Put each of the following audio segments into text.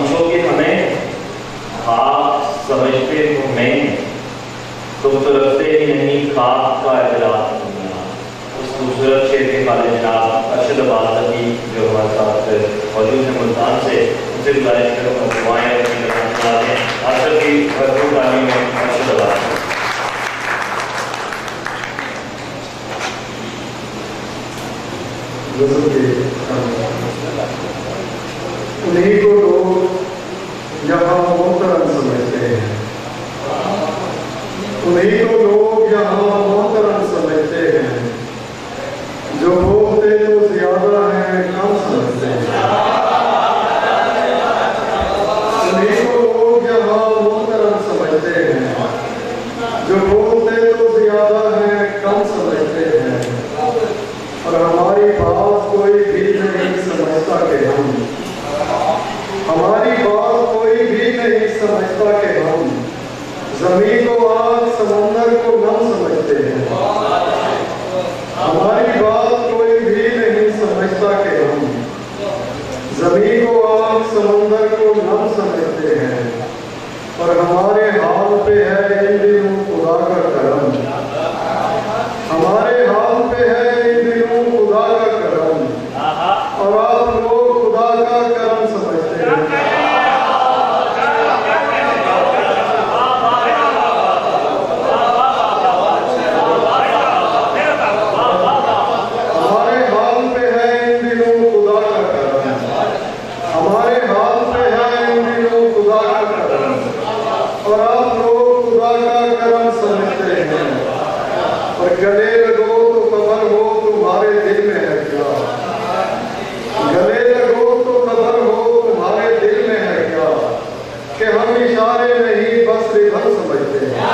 समझो कि हमें खाक समझते तो मैं तुम तो रखते ही नहीं खाक का इजलास दुनिया। उस खूबसूरत शेर के वाले जनाब अरशद अब्बासी जो हमारे साथ मौजूद है मुल्तान से, उनसे गुजारिश करूँगा दुआएं अरशद की भरपूर तालीम में अरशद अब्बासी। उन्हीं को लोग यहाँ मोहतरम समझते हैं, उन्हीं को लोग यहाँ मोहतरम समझते हैं, जो बोलते तो ज्यादा हैं कम समझते हैं। उन्हीं को लोग यहाँ मोहतरम समझते हैं, जो बोलते तो ज्यादा हैं कम समझते हैं। और हमारी बात कोई भी नहीं समझता कि हमारी बात कोई भी नहीं समझता कि हम ज़मीन को आग समंदर को नम समझते हैं। हमारी बात कोई भी नहीं समझता कि हम ज़मीन को आग समंदर को नम समझते हैं। और हमारे हाल पे है इन दिनों खुदा का करम, हमारे हाल पे है इन दिनों खुदा का करम। और आप लोग खुदा का करम समझते हैं। हमारे हाल पे है इन दिनों खुदा का करम, हमारे हाल पे है इन दिनों खुदा का करम। और आप लोग खुदा का करम समझते हैं। और गले लगो तो खबर हो तुम्हारे दिल में है क्या, गले लगो तो खबर हो तुम्हारे दिल में है क्या, कि हम इशारे नहीं बस रिधम समझते हैं।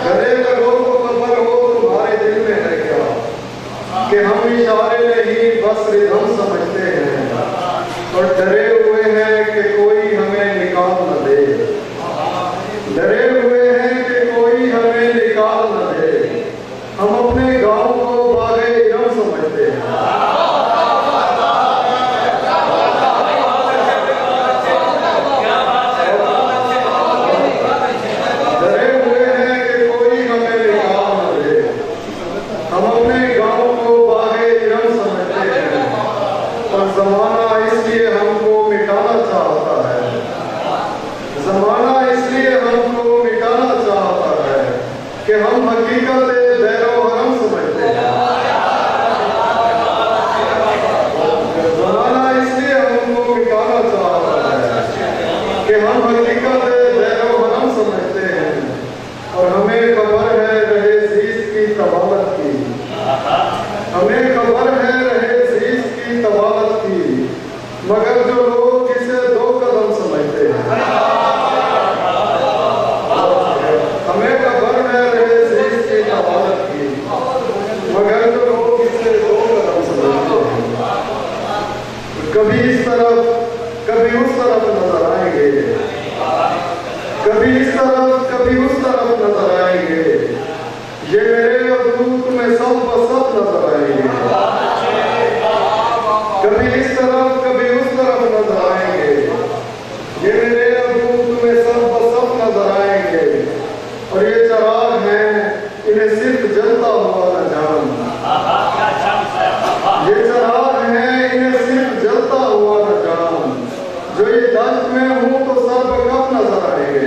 गले लगो तो खबर हो तुम्हारे दिल में है क्या, कि हम इशारे नहीं बस रिधम समझते हैं। और डरे हुए हैं कि कोई हमें निकाल न दे, डरे हुए हैं कि कोई हमें निकाल न दे। हम अपने गांव को बागे इरम समझते हैं। डरे हुए हैं कि कोई हमें निकाल न दे। हम अपने गांव को बागे इरम समझते हैं। और जमाना इसलिए हमको मिटाना चाहता है, जमाना इसलिए हमको मिटाना चाहता है कि हम हकीकत दैरो हरम समझते हैं। जमाना इसलिए हमको मिटाना चाहता है कि हम हकीकत दैरो हरम समझते हैं। और हमें खबर है रहे जीस की तबादत की, हमें खबर है रहे जीस की तबादत की, मगर जो लोग इसे दो कदम समझते हैं। हमें खबर है रहे जीस की तबादत की, मगर जो लोग इसे दो कदम समझते हैं। कभी इस तरफ कभी उस तरफ नजर आएंगे, कभी इस तरफ कभी उस तरफ नजर आएंगे। ये मेरे अदूत में सब बसब नजर आएंगे। कभी इस तरफ कभी उस तरफ नजर आएंगे। ये मेरे अदूत में सब बसब नजर आएंगे। और ये चराग हैं इन्हें सिर्फ जलता हुआ न जान, ये चराग हैं इन्हें सिर्फ जलता हुआ न जान। जो ये दश्त में हूँ तो सर बकफ नजर आएंगे।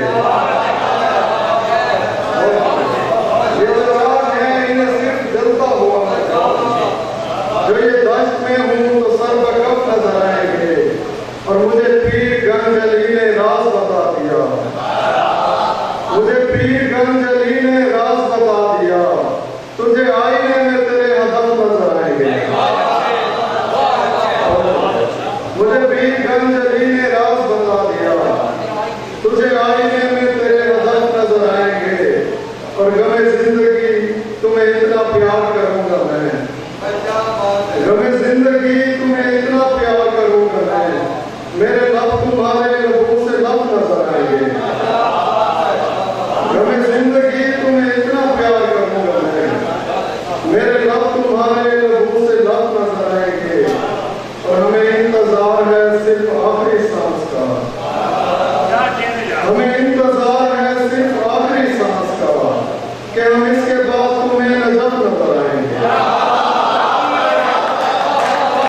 ये चराग हैं इन्हें सिर्फ जलता हुआ न जान। जो ये दश्त में हूँ तो सर बकफ नजर आएंगे। और मुझे पीर गंज अली ने राज बता दिया, मुझे पीर गंज अली ने राज बता दिया। तुझे आईने में तेरे हदफ नजर आएंगे। मुझे पीर गंज अली ने राज बता दिया। तुझे आईने में तेरे हदफ नजर आएंगे। और गमे जिंदगी तुम्हें इतना प्यार करूंगा मैं, गमे जिंदगी तुम्हें इतना प्यार